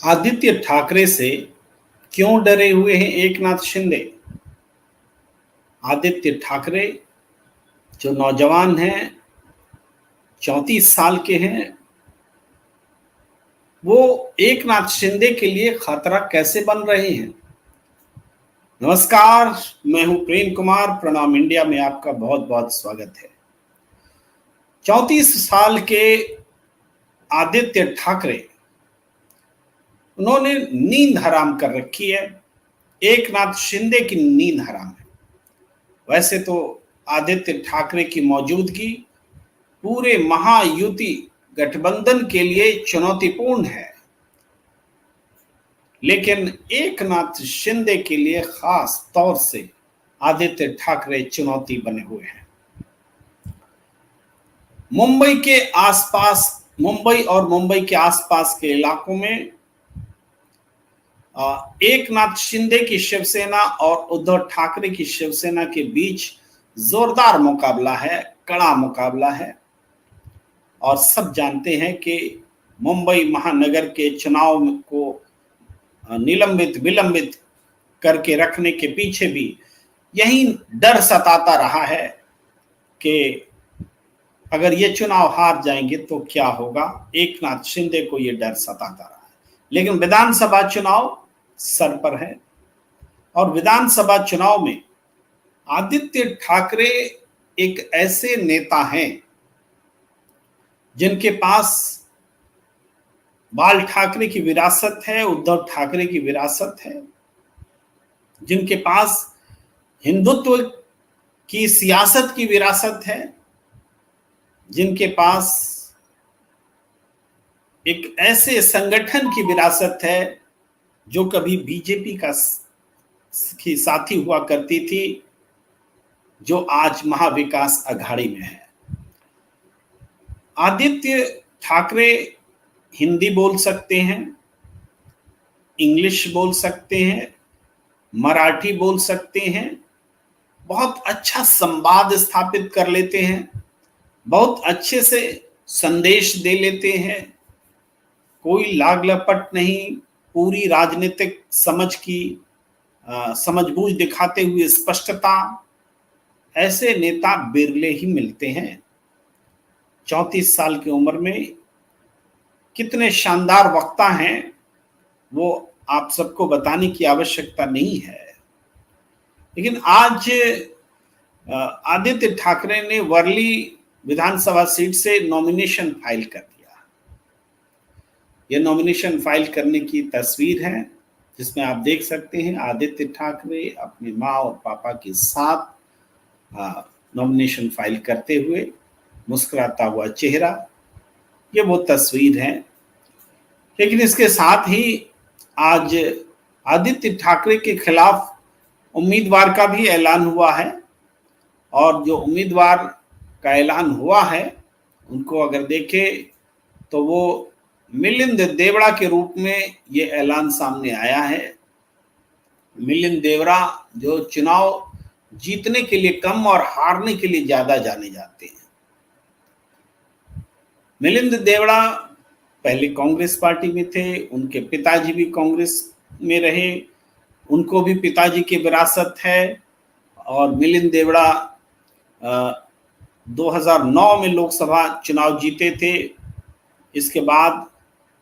आदित्य ठाकरे से क्यों डरे हुए हैं एकनाथ शिंदे? आदित्य ठाकरे जो नौजवान हैं, 34 साल के हैं, वो एकनाथ शिंदे के लिए खतरा कैसे बन रहे हैं? नमस्कार, मैं हूं प्रेम कुमार। प्रणाम इंडिया में आपका बहुत बहुत स्वागत है। 34 साल के आदित्य ठाकरे, उन्होंने नींद हराम कर रखी है। एकनाथ शिंदे की नींद हराम है। वैसे तो आदित्य ठाकरे की मौजूदगी पूरे महायुति गठबंधन के लिए चुनौतीपूर्ण है, लेकिन एकनाथ शिंदे के लिए खास तौर से आदित्य ठाकरे चुनौती बने हुए हैं। मुंबई और मुंबई के आसपास के इलाकों में एकनाथ शिंदे की शिवसेना और उद्धव ठाकरे की शिवसेना के बीच जोरदार मुकाबला है, कड़ा मुकाबला है। और सब जानते हैं कि मुंबई महानगर के चुनाव को विलंबित करके रखने के पीछे भी यही डर सताता रहा है कि अगर ये चुनाव हार जाएंगे तो क्या होगा। एकनाथ शिंदे को ये डर सताता रहा है, लेकिन विधानसभा चुनाव सर पर है और विधानसभा चुनाव में आदित्य ठाकरे एक ऐसे नेता हैं जिनके पास बाल ठाकरे की विरासत है, उद्धव ठाकरे की विरासत है, जिनके पास हिंदुत्व की सियासत की विरासत है, जिनके पास एक ऐसे संगठन की विरासत है जो कभी बीजेपी की साथी हुआ करती थी, जो आज महाविकास अघाड़ी में है। आदित्य ठाकरे हिंदी बोल सकते हैं, इंग्लिश बोल सकते हैं, मराठी बोल सकते हैं, बहुत अच्छा संवाद स्थापित कर लेते हैं, बहुत अच्छे से संदेश दे लेते हैं, कोई लाग लपट नहीं, पूरी राजनीतिक समझबूझ दिखाते हुए स्पष्टता। ऐसे नेता बिरले ही मिलते हैं। 34 साल की उम्र में कितने शानदार वक्ता हैं वो आप सबको बताने की आवश्यकता नहीं है। लेकिन आज आदित्य ठाकरे ने वर्ली विधानसभा सीट से नॉमिनेशन फाइल कर दिया। यह नॉमिनेशन फाइल करने की तस्वीर है, जिसमें आप देख सकते हैं आदित्य ठाकरे अपनी माँ और पापा के साथ नॉमिनेशन फाइल करते हुए, मुस्कुराता हुआ चेहरा, ये वो तस्वीर है। लेकिन इसके साथ ही आज आदित्य ठाकरे के खिलाफ उम्मीदवार का भी ऐलान हुआ है, और जो उम्मीदवार का ऐलान हुआ है उनको अगर देखें तो वो मिलिंद देवड़ा के रूप में ये ऐलान सामने आया है। मिलिंद देवड़ा जो चुनाव जीतने के लिए कम और हारने के लिए ज्यादा जाने जाते हैं। मिलिंद देवड़ा पहले कांग्रेस पार्टी में थे, उनके पिताजी भी कांग्रेस में रहे, उनको भी पिताजी की विरासत है। और मिलिंद देवड़ा 2009 में लोकसभा चुनाव जीते थे। इसके बाद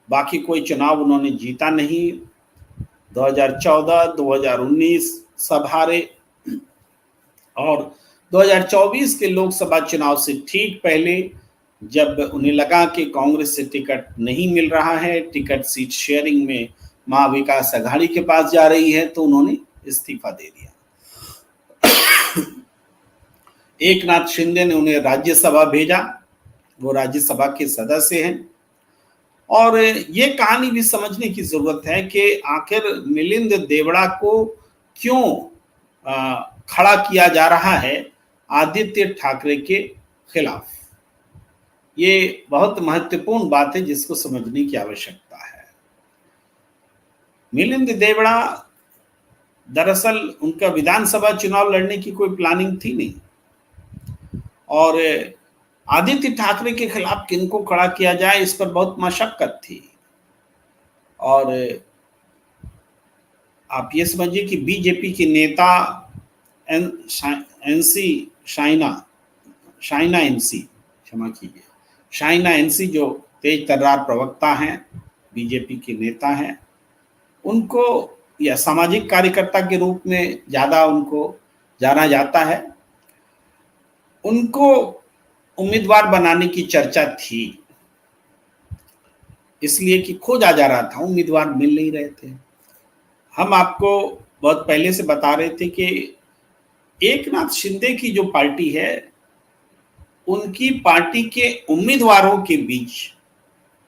बाकी कोई चुनाव उन्होंने जीता नहीं। 2014, 2019 सब हारे, और 2024 के लोकसभा चुनाव से ठीक पहले जब उन्हें लगा कि कांग्रेस से टिकट नहीं मिल रहा है, टिकट सीट शेयरिंग में महाविकास अघाड़ी के पास जा रही है, तो उन्होंने इस्तीफा दे दिया। एकनाथ शिंदे ने उन्हें राज्यसभा भेजा, वो राज्यसभा के सदस्य हैं। और ये कहानी भी समझने की जरूरत है कि आखिर मिलिंद देवड़ा को क्यों खड़ा किया जा रहा है आदित्य ठाकरे के खिलाफ। ये बहुत महत्वपूर्ण बात है जिसको समझने की आवश्यकता है। मिलिंद देवड़ा, दरअसल उनका विधानसभा चुनाव लड़ने की कोई प्लानिंग थी नहीं, और आदित्य ठाकरे के खिलाफ किनको खड़ा किया जाए इस पर बहुत मशक्कत थी। और आप ये समझिए कि बीजेपी की नेता एनसी शाइना एनसी, क्षमा कीजिए, शाइना एनसी जो तेज तर्रार प्रवक्ता हैं, बीजेपी के नेता हैं, उनको या सामाजिक कार्यकर्ता के रूप में ज़्यादा उनको जाना जाता है, उनको उम्मीदवार बनाने की चर्चा थी, इसलिए कि खोजा जा रहा था, उम्मीदवार मिल नहीं रहे थे। हम आपको बहुत पहले से बता रहे थे कि एकनाथ शिंदे की जो पार्टी है, उनकी पार्टी के उम्मीदवारों के बीच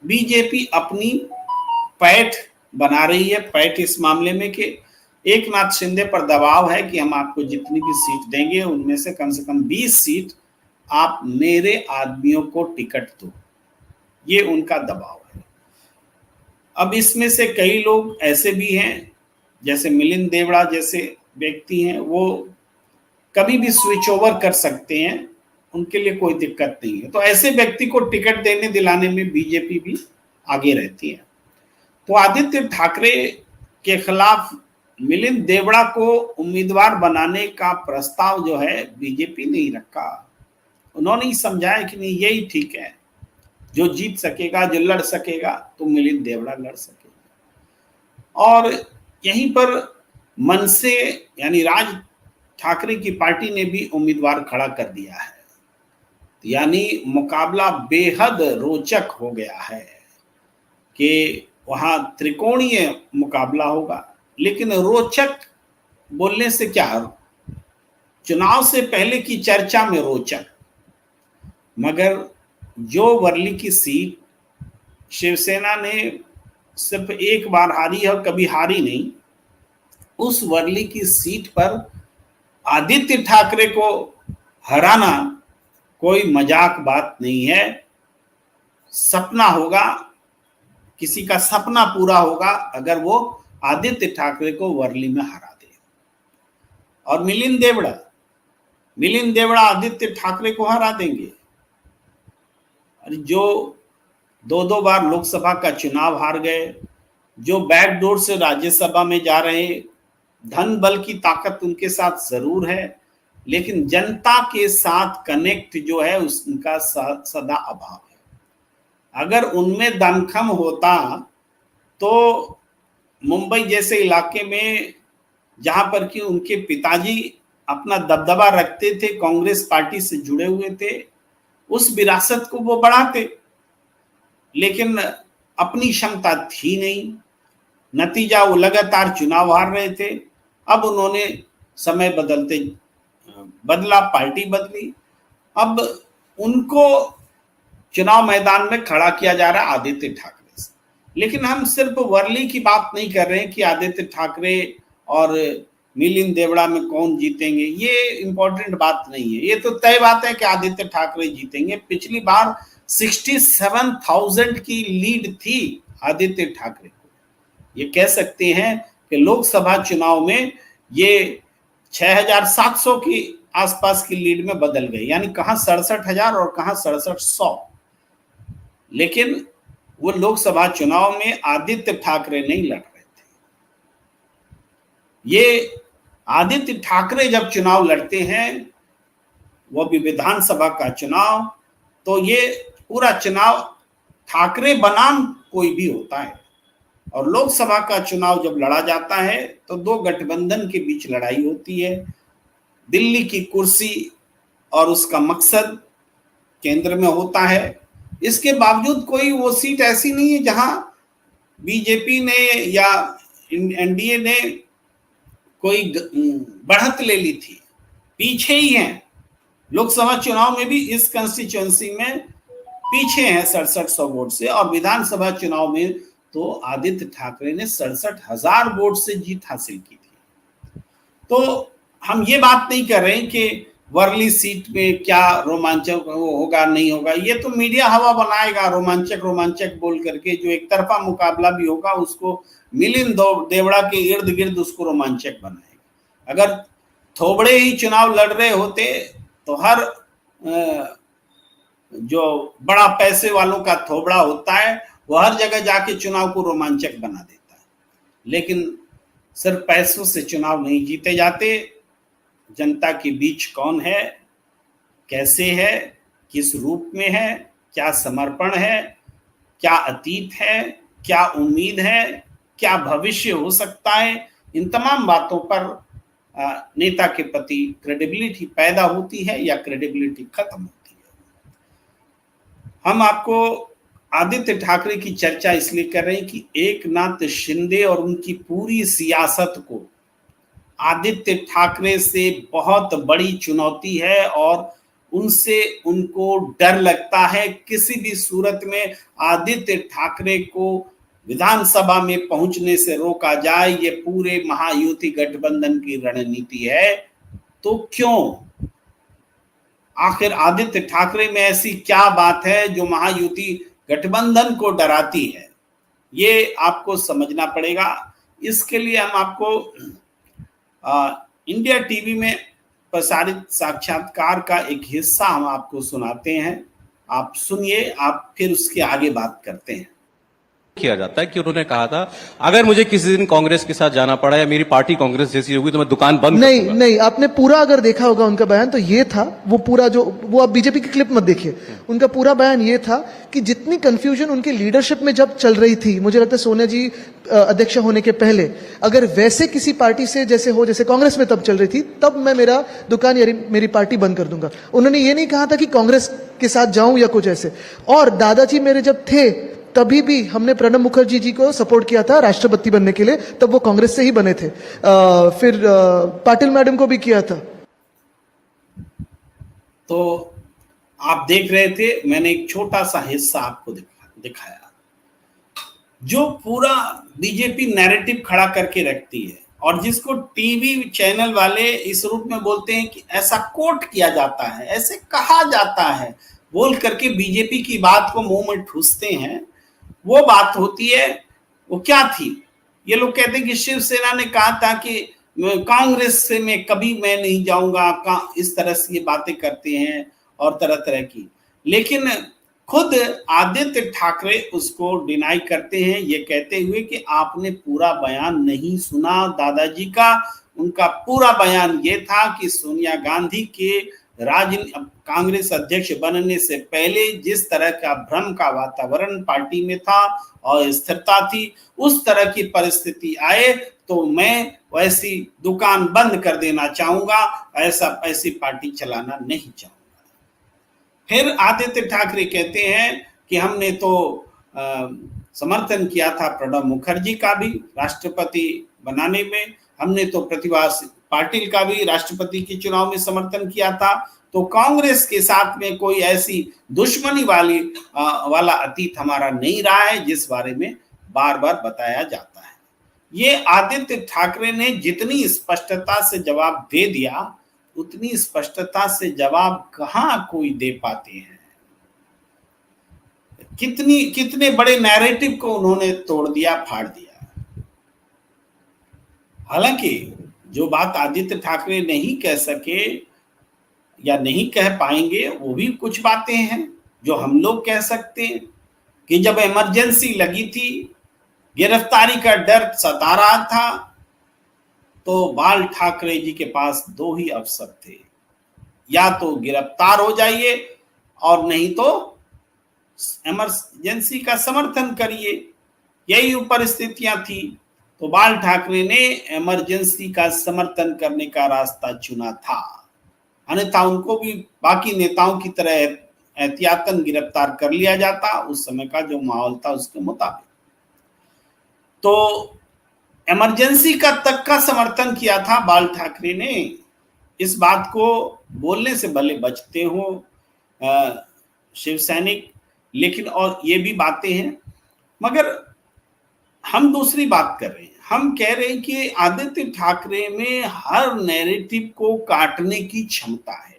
बीजेपी अपनी पैठ बना रही है। पैठ इस मामले में कि एकनाथ शिंदे पर दबाव है कि हम आपको जितनी भी सीट देंगे उनमें से कम 20 सीट आप मेरे आदमियों को टिकट दो, ये उनका दबाव है। अब इसमें से कई लोग ऐसे भी हैं, जैसे मिलिंद देवड़ा जैसे व्यक्ति हैं, वो कभी भी स्विच ओवर कर सकते हैं, उनके लिए कोई दिक्कत नहीं है। तो ऐसे व्यक्ति को टिकट देने दिलाने में बीजेपी भी आगे रहती है। तो आदित्य ठाकरे के खिलाफ मिलिंद देवड़ा को उम्मीदवार बनाने का प्रस्ताव जो है बीजेपी ने ही रखा। उन्होंने ही समझाया कि नहीं, यही ठीक है, जो जीत सकेगा, जो लड़ सकेगा, तो मिलिंद देवड़ा लड़ सकेगा। और यहीं पर मनसे यानी राज ठाकरे की पार्टी ने भी उम्मीदवार खड़ा कर दिया है, यानी मुकाबला बेहद रोचक हो गया है कि वहां त्रिकोणीय मुकाबला होगा। लेकिन रोचक बोलने से क्या, चुनाव से पहले की चर्चा में रोचक, मगर जो वर्ली की सीट शिवसेना ने सिर्फ एक बार हारी है और कभी हारी नहीं, उस वर्ली की सीट पर आदित्य ठाकरे को हराना कोई मजाक बात नहीं है। सपना होगा, किसी का सपना पूरा होगा अगर वो आदित्य ठाकरे को वर्ली में हरा दे। और मिलिंद देवड़ा आदित्य ठाकरे को हरा देंगे। और जो 2 बार लोकसभा का चुनाव हार गए, जो बैकडोर से राज्यसभा में जा रहे, धन बल की ताकत उनके साथ जरूर है, लेकिन जनता के साथ कनेक्ट जो है उसका सदा अभाव है। अगर उनमें दमखम होता तो मुंबई जैसे इलाके में, जहां पर कि उनके पिताजी अपना दबदबा रखते थे, कांग्रेस पार्टी से जुड़े हुए थे, उस विरासत को वो बढ़ाते, लेकिन अपनी क्षमता थी नहीं। नतीजा वो लगातार चुनाव हार रहे थे। अब उन्होंने समय बदला, पार्टी बदली, अब उनको चुनाव मैदान में खड़ा किया जा रहा है आदित्य ठाकरे से। लेकिन हम सिर्फ वर्ली की बात नहीं कर रहे हैं कि आदित्य ठाकरे और मिलिंद देवड़ा में कौन जीतेंगे, ये इंपॉर्टेंट बात नहीं है। ये तो तय बात है कि आदित्य ठाकरे जीतेंगे। पिछली बार 67,000 की लीड थी आदित्य ठाकरे को। ये कह सकते हैं कि लोकसभा चुनाव में ये 6,700 की आसपास की लीड में बदल गई, यानी कहां 67,000 और कहां 67,100। लेकिन वो लोकसभा चुनाव में आदित्य ठाकरे नहीं लड़ रहे थे। ये आदित्य ठाकरे जब चुनाव लड़ते हैं, वो भी विधानसभा का चुनाव, तो ये पूरा चुनाव ठाकरे बनाम कोई भी होता है। और लोकसभा का चुनाव जब लड़ा जाता है तो 2 गठबंधन के बीच लड़ाई होती है। दिल्ली की कुर्सी और उसका मकसद केंद्र में होता है। इसके बावजूद कोई वो सीट ऐसी नहीं है जहां बीजेपी ने या एनडीए ने कोई बढ़त ले ली थी, पीछे ही हैं। लोकसभा चुनाव में भी इस कंस्टिट्यूएंसी में पीछे हैं 6700 वोट से, और विधानसभा चुनाव में तो आदित्य ठाकरे ने 67,000 वोट से जीत हासिल की थी। तो हम ये बात नहीं कर रहे हैं कि वर्ली सीट में क्या रोमांचक होगा नहीं होगा, ये तो मीडिया हवा बनाएगा रोमांचक बोल करके। जो एक तरफा मुकाबला भी होगा उसको मिलिंद देवड़ा के इर्द गिर्द उसको रोमांचक बनाएगा। अगर थोबड़े ही चुनाव लड़ रहे होते तो हर जो बड़ा पैसे वालों का थोबड़ा होता है वो हर जगह जाके चुनाव को रोमांचक बना देता है, लेकिन सिर्फ पैसों से चुनाव नहीं जीते जाते। जनता के बीच कौन है, कैसे है, किस रूप में है, क्या समर्पण है, क्या अतीत है, क्या उम्मीद है, क्या भविष्य हो सकता है, इन तमाम बातों पर नेता के प्रति क्रेडिबिलिटी पैदा होती है या क्रेडिबिलिटी खत्म होती है। हम आपको आदित्य ठाकरे की चर्चा इसलिए कर रहे हैं कि एकनाथ शिंदे और उनकी पूरी सियासत को आदित्य ठाकरे से बहुत बड़ी चुनौती है और उनसे उनको डर लगता है। किसी भी सूरत में आदित्य ठाकरे को विधानसभा में पहुंचने से रोका जाए, ये पूरे महायुति गठबंधन की रणनीति है। तो क्यों, आखिर आदित्य ठाकरे में ऐसी क्या बात है जो महायुति गठबंधन को डराती है, ये आपको समझना पड़ेगा। इसके लिए हम आपको इंडिया टीवी में प्रसारित साक्षात्कार का एक हिस्सा हम आपको सुनाते हैं, आप सुनिए, आप फिर उसके आगे बात करते हैं। किया जाता है कि उन्होंने कहा था अगर मुझे किसी दिन कांग्रेस के साथ जाना पड़ा या मेरी पार्टी कांग्रेस जैसी होगी तो मैं दुकान बंद नहीं करूंगा। नहीं, आपने पूरा अगर देखा होगा उनका बयान तो ये था, वो पूरा जो वो आप बीजेपी की क्लिप मत देखिए, उनका पूरा बयान ये था कि जितनी कंफ्यूजन उनकी लीडरशिप में जब चल रही थी, मुझे लगता है सोनिया जी अध्यक्ष होने के पहले, अगर वैसे किसी पार्टी से जैसे कांग्रेस में तब चल रही थी, तब मैं मेरा दुकान या मेरी पार्टी बंद कर दूंगा। उन्होंने ये नहीं कहा था कि कांग्रेस के साथ जाऊं या कुछ ऐसे। और दादाजी मेरे जब थे तभी भी हमने प्रणब मुखर्जी जी को सपोर्ट किया था राष्ट्रपति बनने के लिए, तब वो कांग्रेस से ही बने थे। फिर पाटिल मैडम को भी किया था। तो आप देख रहे थे, मैंने एक छोटा सा हिस्सा आपको दिखाया जो पूरा बीजेपी नैरेटिव खड़ा करके रखती है और जिसको टीवी चैनल वाले इस रूप में बोलते हैं कि ऐसा कोट किया जाता है, ऐसे कहा जाता है, बोल करके बीजेपी की बात को मुंह में ठूसते हैं। वो बात होती है, वो क्या थी, ये लोग कहते हैं कि शिवसेना ने कहा था कि कांग्रेस से मैं कभी मैं नहीं जाऊंगा, इस तरह से ये बातें करते हैं और तरह तरह की। लेकिन खुद आदित्य ठाकरे उसको डिनाई करते हैं, ये कहते हुए कि आपने पूरा बयान नहीं सुना दादाजी का। उनका पूरा बयान ये था कि सोनिया गांधी के कांग्रेस अध्यक्ष बनने से पहले जिस तरह का भ्रम का वातावरण पार्टी में था और स्थिरता थी, उस तरह की परिस्थिति आए तो मैं वैसी दुकान बंद कर देना चाहूंगा, ऐसी पार्टी चलाना नहीं चाहूंगा। फिर आदित्य ठाकरे कहते हैं कि हमने तो समर्थन किया था प्रणब मुखर्जी का भी राष्ट्रपति बनाने में, हमने तो प्रतिभा पाटिल का भी राष्ट्रपति के चुनाव में समर्थन किया था, तो कांग्रेस के साथ में कोई ऐसी दुश्मनी वाला अतीत हमारा नहीं रहा है जिस बारे में बार बार बताया जाता है। ये आदित्य ठाकरे ने जितनी स्पष्टता से जवाब दे दिया, उतनी स्पष्टता से जवाब कहां कोई दे पाते हैं। कितने बड़े नैरेटिव को उन्होंने तोड़ दिया, फाड़ दिया। हालांकि जो बात आदित्य ठाकरे नहीं कह सके या नहीं कह पाएंगे, वो भी कुछ बातें हैं जो हम लोग कह सकते हैं कि जब इमरजेंसी लगी थी, गिरफ्तारी का डर सता रहा था, तो बाल ठाकरे जी के पास दो ही अवसर थे, या तो गिरफ्तार हो जाइए और नहीं तो इमरजेंसी का समर्थन करिए। यही परिस्थितियां थी, तो बाल ठाकरे ने इमरजेंसी का समर्थन करने का रास्ता चुना था, अन्यथा उनको भी बाकी नेताओं की तरह एहतियातन गिरफ्तार कर लिया जाता उस समय का जो माहौल था उसके मुताबिक। तो इमरजेंसी का तक का समर्थन किया था बाल ठाकरे ने। इस बात को बोलने से भले बचते हो शिव सैनिक, लेकिन और ये भी बातें हैं, मगर हम दूसरी बात कर रहे हैं। हम कह रहे हैं कि आदित्य ठाकरे में हर नैरेटिव को काटने की क्षमता है।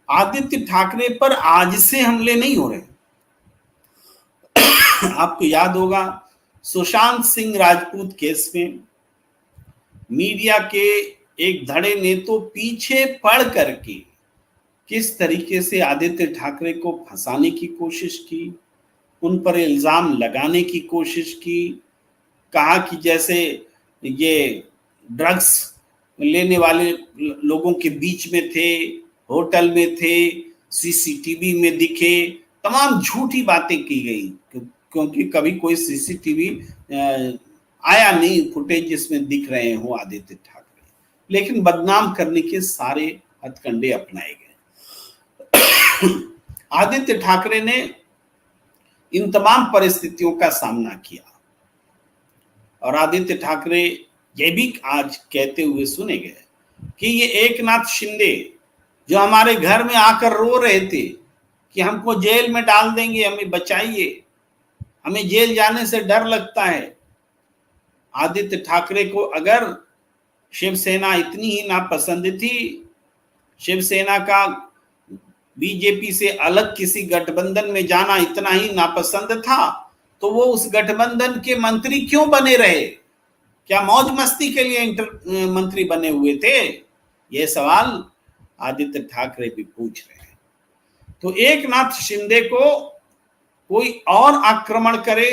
आदित्य ठाकरे पर आज से हमले नहीं हो रहे। आपको याद होगा सुशांत सिंह राजपूत केस में मीडिया के एक धड़े ने तो पीछे पड़ करके किस तरीके से आदित्य ठाकरे को फंसाने की कोशिश की, उन पर इल्जाम लगाने की कोशिश की, कहा कि जैसे ये ड्रग्स लेने वाले लोगों के बीच में थे, होटल में थे, सीसीटीवी में दिखे, तमाम झूठी बातें की गई, क्योंकि कभी कोई सीसीटीवी आया नहीं फुटेज जिसमें दिख रहे हो आदित्य ठाकरे, लेकिन बदनाम करने के सारे हथकंडे अपनाए गए। आदित्य ठाकरे ने इन तमाम परिस्थितियों का सामना किया और आदित्य ठाकरे ये भी आज कहते हुए सुने गए कि ये एकनाथ शिंदे जो हमारे घर में आकर रो रहे थे कि हमको जेल में डाल देंगे, हमें बचाइए, हमें जेल जाने से डर लगता है। आदित्य ठाकरे को अगर शिवसेना इतनी ही नापसंद थी, शिवसेना का बीजेपी से अलग किसी गठबंधन में जाना इतना ही नापसंद था, तो वो उस गठबंधन के मंत्री क्यों बने रहे? क्या मौज मस्ती के लिए मंत्री बने हुए थे? ये सवाल आदित्य ठाकरे भी पूछ रहे हैं। तो एकनाथ शिंदे को कोई और आक्रमण करे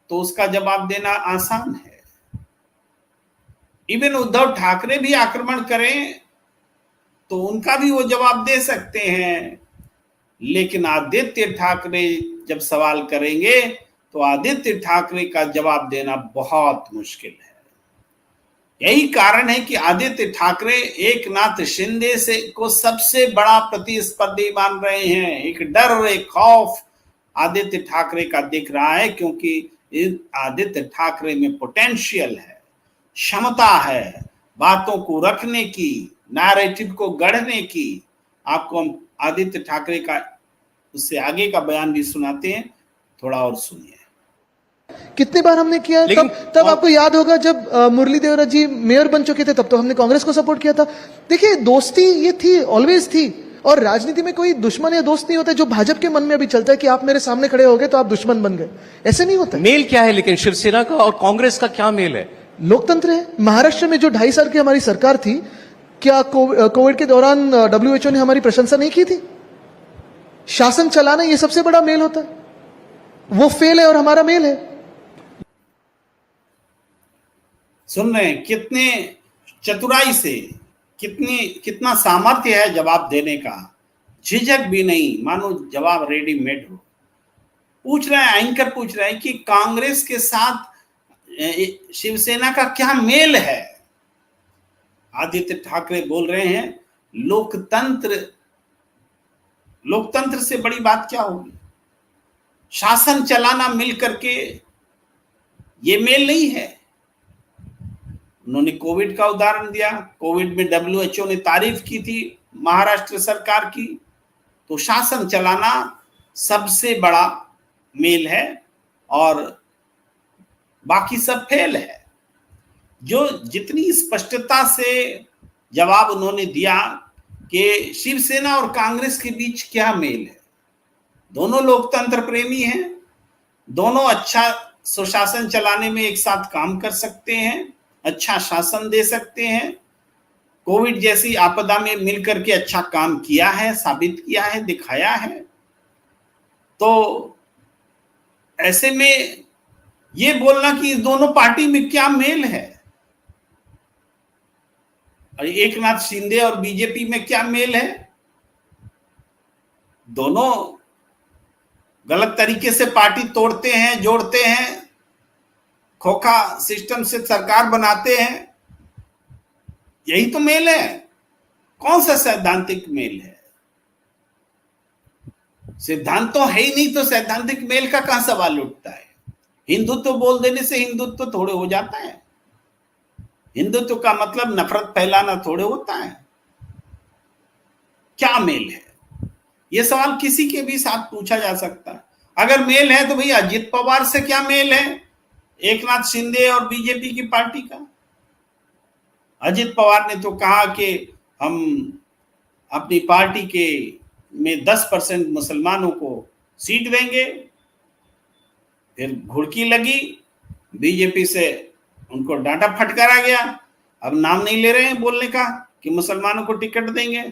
तो उसका जवाब देना आसान है। इवन उद्धव ठाकरे भी आक्रमण करें तो उनका भी वो जवाब दे सकते हैं, लेकिन आदित्य ठाकरे जब सवाल करेंगे तो आदित्य ठाकरे का जवाब देना बहुत मुश्किल है। यही कारण है कि आदित्य ठाकरे एकनाथ शिंदे से को सबसे बड़ा प्रतिस्पर्धी मान रहे हैं। एक डर, एक खौफ आदित्य ठाकरे का दिख रहा है, क्योंकि आदित्य ठाकरे में पोटेंशियल है, क्षमता है बातों को रखने की, नैरेटिव को गढ़ने की। आपको हम आदित्य ठाकरे का उससे आगे का बयान भी सुनाते हैं, थोड़ा और सुनिए। कितनी बार हमने किया है, तब आपको याद होगा जब मुरली देवरा जी मेयर बन चुके थे, तब तो हमने कांग्रेस को सपोर्ट किया था। देखिए, दोस्ती ये थी, ऑलवेज थी, और राजनीति में कोई दुश्मन या दोस्त नहीं होता। जो भाजपा के मन में अभी चलता है कि आप मेरे सामने खड़े हो गए तो आप दुश्मन बन गए, ऐसे नहीं होता। मेल क्या है लेकिन शिवसेना का और कांग्रेस का क्या मेल है? लोकतंत्र है। महाराष्ट्र में जो 2.5 साल की हमारी सरकार थी, क्या कोविड के दौरान WHO ने हमारी प्रशंसा नहीं की थी? शासन चलाना ये सबसे बड़ा मेल होता है। वो फेल है और हमारा मेल है। सुन रहे हैं कितने चतुराई से, कितना सामर्थ्य है जवाब देने का, झिझक भी नहीं, मानो जवाब रेडीमेड हो। पूछ रहे हैं, एंकर पूछ रहे हैं कि कांग्रेस के साथ शिवसेना का क्या मेल है? आदित्य ठाकरे बोल रहे हैं लोकतंत्र से बड़ी बात क्या होगी? शासन चलाना मिल करके ये मेल नहीं है। उन्होंने कोविड का उदाहरण दिया। कोविड में WHO ने तारीफ की थी महाराष्ट्र सरकार की, तो शासन चलाना सबसे बड़ा मेल है और बाकी सब फेल है। जो जितनी स्पष्टता से जवाब उन्होंने दिया कि शिवसेना और कांग्रेस के बीच क्या मेल है, दोनों लोकतंत्र प्रेमी हैं, दोनों अच्छा सुशासन चलाने में एक साथ काम कर सकते हैं, अच्छा शासन दे सकते हैं, कोविड जैसी आपदा में मिलकर के अच्छा काम किया है, साबित किया है, दिखाया है। तो ऐसे में ये बोलना कि इस दोनों पार्टी में क्या मेल है, और एकनाथ शिंदे और बीजेपी में क्या मेल है, दोनों गलत तरीके से पार्टी तोड़ते हैं, जोड़ते हैं, खोखा सिस्टम से सरकार बनाते हैं, यही तो मेल है। कौन सा सैद्धांतिक मेल है? सिद्धांत तो है ही नहीं, तो सैद्धांतिक मेल का कहां सवाल उठता है? हिंदुत्व बोल देने से हिंदुत्व थोड़े हो जाता है। हिंदुत्व का मतलब नफरत फैलाना थोड़े होता है। क्या मेल है, यह सवाल किसी के भी साथ पूछा जा सकता है। अगर मेल है तो भैया अजित पवार से क्या मेल है, एकनाथ शिंदे और बीजेपी की पार्टी का? अजित पवार ने तो कहा कि हम अपनी पार्टी के में 10% मुसलमानों को सीट देंगे। फिर घुड़की लगी, बीजेपी से उनको डांटा फटकारा गया। अब नाम नहीं ले रहे हैं बोलने का कि मुसलमानों को टिकट देंगे।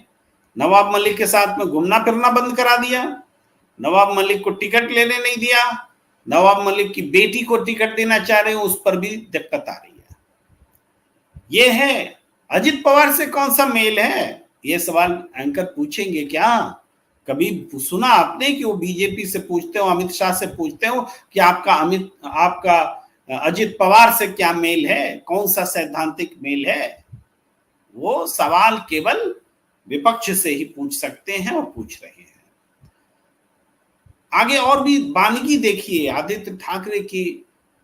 नवाब मलिक के साथ में घूमना फिरना बंद करा दिया। नवाब मलिक को टिकट लेने नहीं दिया, नवाब मलिक की बेटी को टिकट देना चाह रहे हैं, उस पर भी दिक्कत आ रही है। ये है अजित पवार से कौन सा मेल है, ये सवाल एंकर पूछेंगे क्या? कभी सुना आपने कि वो बीजेपी से पूछते हो, अमित शाह से पूछते हो कि आपका अजित पवार से क्या मेल है, कौन सा सैद्धांतिक मेल है? वो सवाल केवल विपक्ष से ही पूछ सकते हैं और पूछ रहे हैं। आगे और भी वानगी देखिए, आदित्य ठाकरे की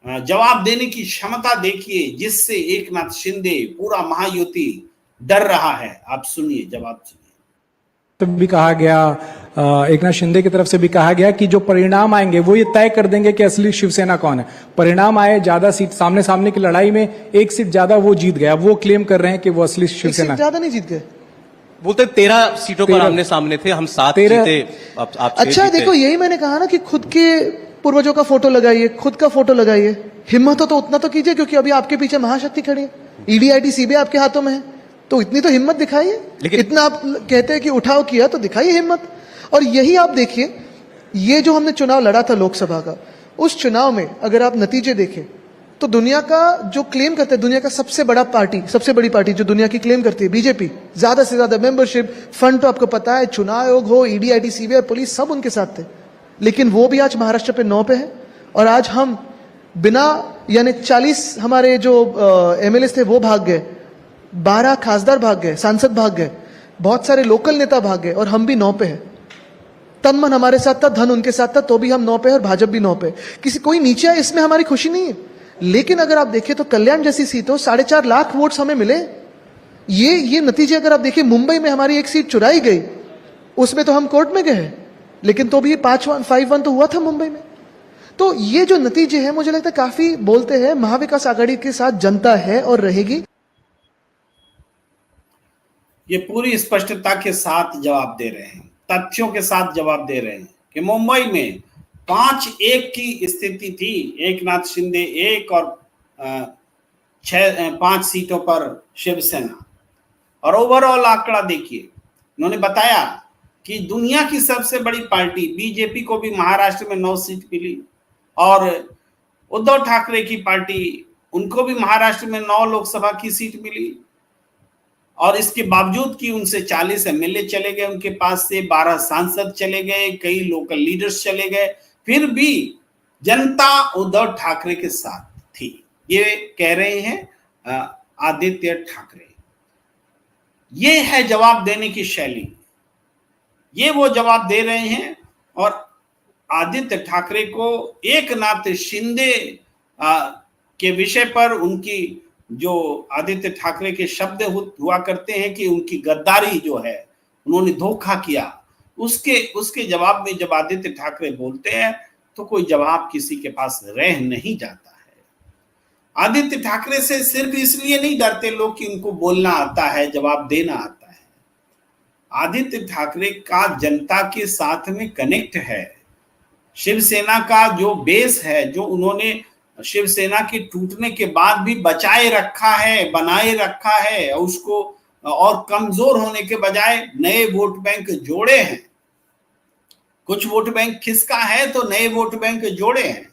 जवाब देने की क्षमता देखिए, जिससे एकनाथ शिंदे पूरा महायुति डर रहा है। आप सुनिए, जवाब सुनिए। तो भी कहा गया, एकनाथ शिंदे की तरफ से भी कहा गया कि जो परिणाम आएंगे वो ये तय कर देंगे कि असली शिवसेना कौन है। परिणाम आए, ज्यादा सीट सामने सामने की लड़ाई में एक सीट ज्यादा वो जीत गया, वो क्लेम कर रहे हैं कि वो असली शिवसेना। ज्यादा नहीं जीत गए, बोलते 13 सीटों पर आमने सामने थे, हम 7 जीते, आप अच्छा देखो, यही मैंने कहा ना कि खुद के पूर्वजों का फोटो लगाइए, खुद का फोटो लगाइए, हिम्मत हो तो उतना तो कीजिए, क्योंकि अभी आपके पीछे महाशक्ति खड़ी है, ईडी आईटी सीबीआई आपके हाथों में है, तो इतनी तो हिम्मत दिखाइए। लेकिन इतना आप कहते हैं कि उठाव किया तो दिखाइए हिम्मत। और यही आप देखिए, ये जो हमने चुनाव लड़ा था लोकसभा का, उस चुनाव में अगर आप नतीजे देखें तो दुनिया का जो क्लेम करते हैं, दुनिया का सबसे बड़ी पार्टी जो दुनिया की क्लेम करती है, बीजेपी, ज्यादा से ज्यादा मेंबरशिप, फंड तो आपको पता है, चुनाव आयोग हो, ईडी आईटी सीबीआई पुलिस सब उनके साथ थे, लेकिन वो भी आज महाराष्ट्र पे 9 पे है। और आज हम बिना, यानी 40 हमारे जो एमएलए थे वो भाग गए, 12 खासदार भाग गए, सांसद भाग गए, बहुत सारे लोकल नेता भाग गए, और हम भी 9 पे हैं। तन मन हमारे साथ था, धन उनके साथ था, तो भी हम 9 पे हैं और भाजपा भी 9 पे। कोई नीचे है इसमें हमारी खुशी नहीं है, लेकिन अगर आप देखें तो कल्याण जैसी सीटों 4.5 लाख वोट्स हमें मिले। ये नतीजे अगर आप देखिए, मुंबई में हमारी एक सीट चुराई गई, उसमें तो हम कोर्ट में गए, लेकिन तो भी 5-1 तो हुआ था मुंबई में। तो ये जो नतीजे हैं, मुझे लगता है काफी बोलते हैं महाविकास आघाड़ी के साथ जनता है और रहेगी। ये पूरी स्पष्टता के साथ जवाब दे रहे हैं, तथ्यों के साथ जवाब दे रहे हैं कि मुंबई में 5-1 की स्थिति थी, एकनाथ शिंदे 1 और 5 सीटों पर शिवसेना। और ओवरऑल आंकड़ा देखिए, उन्होंने बताया कि दुनिया की सबसे बड़ी पार्टी बीजेपी को भी महाराष्ट्र में 9 सीट मिली, और उद्धव ठाकरे की पार्टी, उनको भी महाराष्ट्र में 9 लोकसभा की सीट मिली, और इसके बावजूद कि उनसे 40 एमएलए चले गए, उनके पास से 12 सांसद चले गए, कई लोकल लीडर्स चले गए, फिर भी जनता उद्धव ठाकरे के साथ थी। ये कह रहे हैं आदित्य ठाकरे। ये है जवाब देने की शैली, ये वो जवाब दे रहे हैं। और आदित्य ठाकरे को एकनाथ शिंदे के विषय पर उनकी जो आदित्य ठाकरे के शब्द हुआ करते हैं कि उनकी गद्दारी जो है, उन्होंने धोखा किया, उसके जवाब में जब आदित्य ठाकरे बोलते हैं तो कोई जवाब किसी के पास रह नहीं जाता है। आदित्य ठाकरे से सिर्फ इसलिए नहीं डरते लोग कि उनको बोलना आता है, जवाब देना आता है। आदित्य ठाकरे का जनता के साथ में कनेक्ट है, शिवसेना का जो बेस है, जो उन्होंने शिवसेना के टूटने के बाद भी बचाए रखा है, बनाए रखा है, उसको और कमजोर होने के बजाय नए वोट बैंक जोड़े हैं। कुछ वोट बैंक खिसका है तो नए वोट बैंक जोड़े हैं।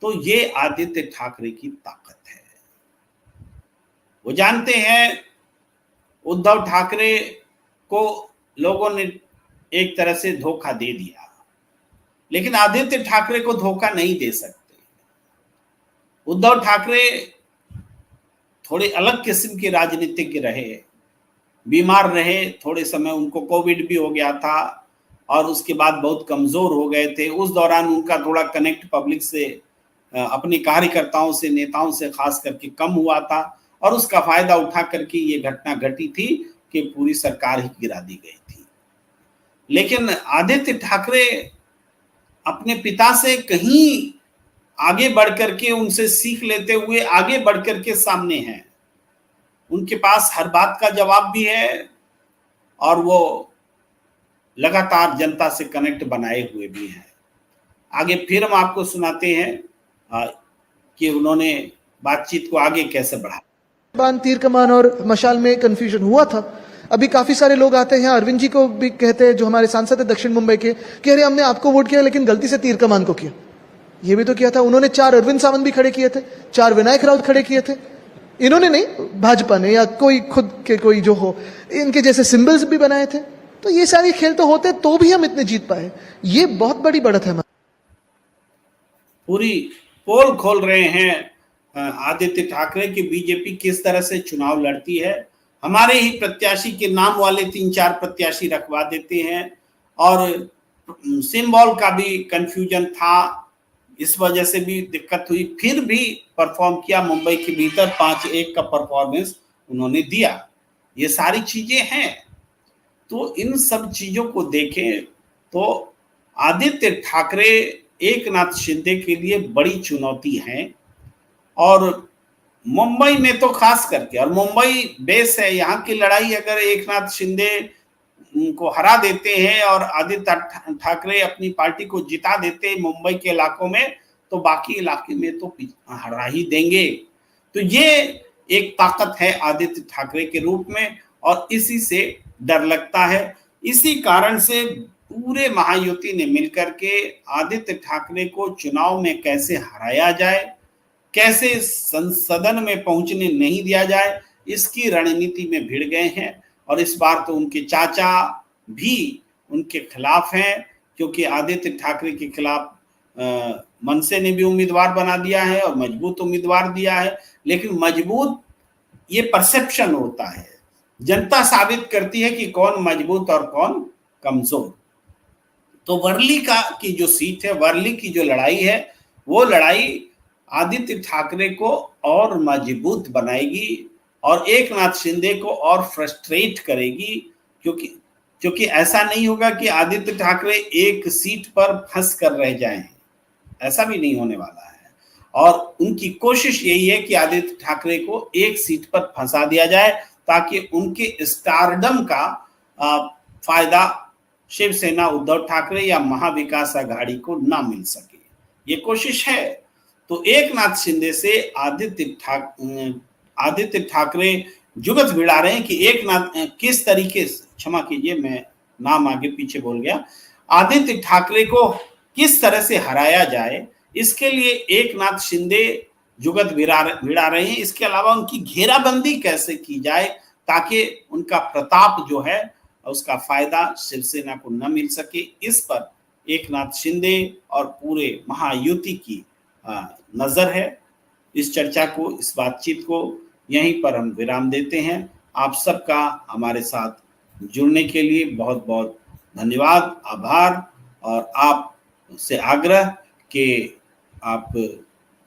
तो ये आदित्य ठाकरे की ताकत है। वो जानते हैं उद्धव ठाकरे को लोगों ने एक तरह से धोखा दे दिया, लेकिन आदित्य ठाकरे को धोखा नहीं दे सकते। उद्धव ठाकरे थोड़े अलग किस्म के राजनीतिज्ञ रहे, बीमार रहे, थोड़े समय उनको कोविड भी हो गया था और उसके बाद बहुत कमजोर हो गए थे। उस दौरान उनका थोड़ा कनेक्ट पब्लिक से, अपने कार्यकर्ताओं से, नेताओं से खास करके कम हुआ था, और उसका फायदा उठा करके ये घटना घटी थी कि पूरी सरकार ही गिरा दी गई थी। लेकिन आदित्य ठाकरे अपने पिता से कहीं आगे बढ़कर के, उनसे सीख लेते हुए आगे बढ़कर के सामने हैं। उनके पास हर बात का जवाब भी है और वो लगातार जनता से कनेक्ट बनाए हुए भी हैं। आगे फिर हम आपको सुनाते हैं कि उन्होंने बातचीत को आगे कैसे बढ़ाया। तीर कमान और मशाल में कंफ्यूजन हुआ था, अभी काफी सारे लोग आते हैं, अरविंद जी को भी कहते हैं, जो हमारे सांसद है दक्षिण मुंबई के, कि अरे हमने आपको वोट किया लेकिन गलती से तीर कमान को किया। ये भी तो किया था उन्होंने, 4 अरविंद सावंत भी खड़े किए थे, 4 विनायक राउत खड़े किए थे, इन्होंने नहीं, भाजपा ने या कोई खुद के कोई जो हो, इनके जैसे सिंबल्स भी बनाए थे। तो ये सारे खेल तो होते तो भी हम इतने जीत पाए, ये बहुत बड़ी बढ़त है। पूरी पोल खोल रहे हैं आदित्य ठाकरे की बीजेपी किस तरह से चुनाव लड़ती है। हमारे ही प्रत्याशी के नाम वाले 3-4 प्रत्याशी रखवा देते हैं, और सिंबल का भी कंफ्यूजन था, इस वजह से भी दिक्कत हुई, फिर भी परफॉर्म किया मुंबई के भीतर, 5-1 का परफॉर्मेंस उन्होंने दिया। ये सारी चीजें हैं। तो इन सब चीजों को देखें तो आदित्य ठाकरे एकनाथ शिंदे के लिए बड़ी चुनौती है, और मुंबई में तो खास करके, और मुंबई बेस है, यहाँ की लड़ाई अगर एकनाथ शिंदे को हरा देते हैं और आदित्य ठाकरे अपनी पार्टी को जिता देते हैं मुंबई के इलाकों में, तो बाकी इलाके में तो हरा ही देंगे। तो ये एक ताकत है आदित्य ठाकरे के रूप में, और इसी से डर लगता है। इसी कारण से पूरे महायुति ने मिलकर के आदित्य ठाकरे को चुनाव में कैसे हराया जाए, कैसे सदन में पहुंचने नहीं दिया जाए, इसकी रणनीति में भिड़ गए हैं। और इस बार तो उनके चाचा भी उनके खिलाफ हैं, क्योंकि आदित्य ठाकरे के खिलाफ मनसे ने भी उम्मीदवार बना दिया है और मजबूत उम्मीदवार दिया है। लेकिन मजबूत ये परसेप्शन होता है, जनता साबित करती है कि कौन मजबूत और कौन कमजोर। तो वर्ली की जो सीट है, वर्ली की जो लड़ाई है, वो लड़ाई आदित्य ठाकरे को और मजबूत बनाएगी और एकनाथ शिंदे को और फ्रस्ट्रेट करेगी, क्योंकि ऐसा नहीं होगा कि आदित्य ठाकरे एक सीट पर फंस कर रह जाएं, ऐसा भी नहीं होने वाला है। और उनकी कोशिश यही है कि आदित्य ठाकरे को एक सीट पर फंसा दिया जाए, ताकि उनके स्टारडम का फायदा शिवसेना उद्धव ठाकरे या महाविकास आघाड़ी को ना मिल सके, ये कोशिश है। तो एकनाथ शिंदे से आदित्य ठाकरे जुगत भिड़ा रहे हैं कि एकनाथ किस तरीके से, क्षमा कीजिए मैं नाम आगे पीछे बोल गया, आदित्य ठाकरे को किस तरह से हराया जाए, इसके लिए एकनाथ शिंदे जुगत भिड़ा रहे हैं। इसके अलावा उनकी घेराबंदी कैसे की जाए ताकि उनका प्रताप जो है उसका फायदा शिवसेना को न मिल सके, इस पर एकनाथ शिंदे और पूरे महायुति की नजर है। इस चर्चा को, इस बातचीत को यहीं पर हम विराम देते हैं। आप सबका हमारे साथ जुड़ने के लिए बहुत बहुत धन्यवाद, आभार, और आप से आग्रह कि आप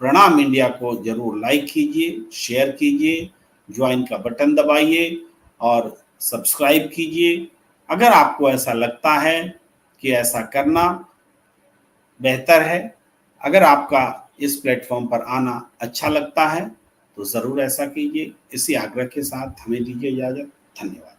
प्रणाम इंडिया को जरूर लाइक कीजिए, शेयर कीजिए, ज्वाइन का बटन दबाइए और सब्सक्राइब कीजिए। अगर आपको ऐसा लगता है कि ऐसा करना बेहतर है, अगर आपका इस प्लेटफॉर्म पर आना अच्छा लगता है, तो ज़रूर ऐसा कीजिए। इसी आग्रह के साथ हमें दीजिए इजाज़त। धन्यवाद।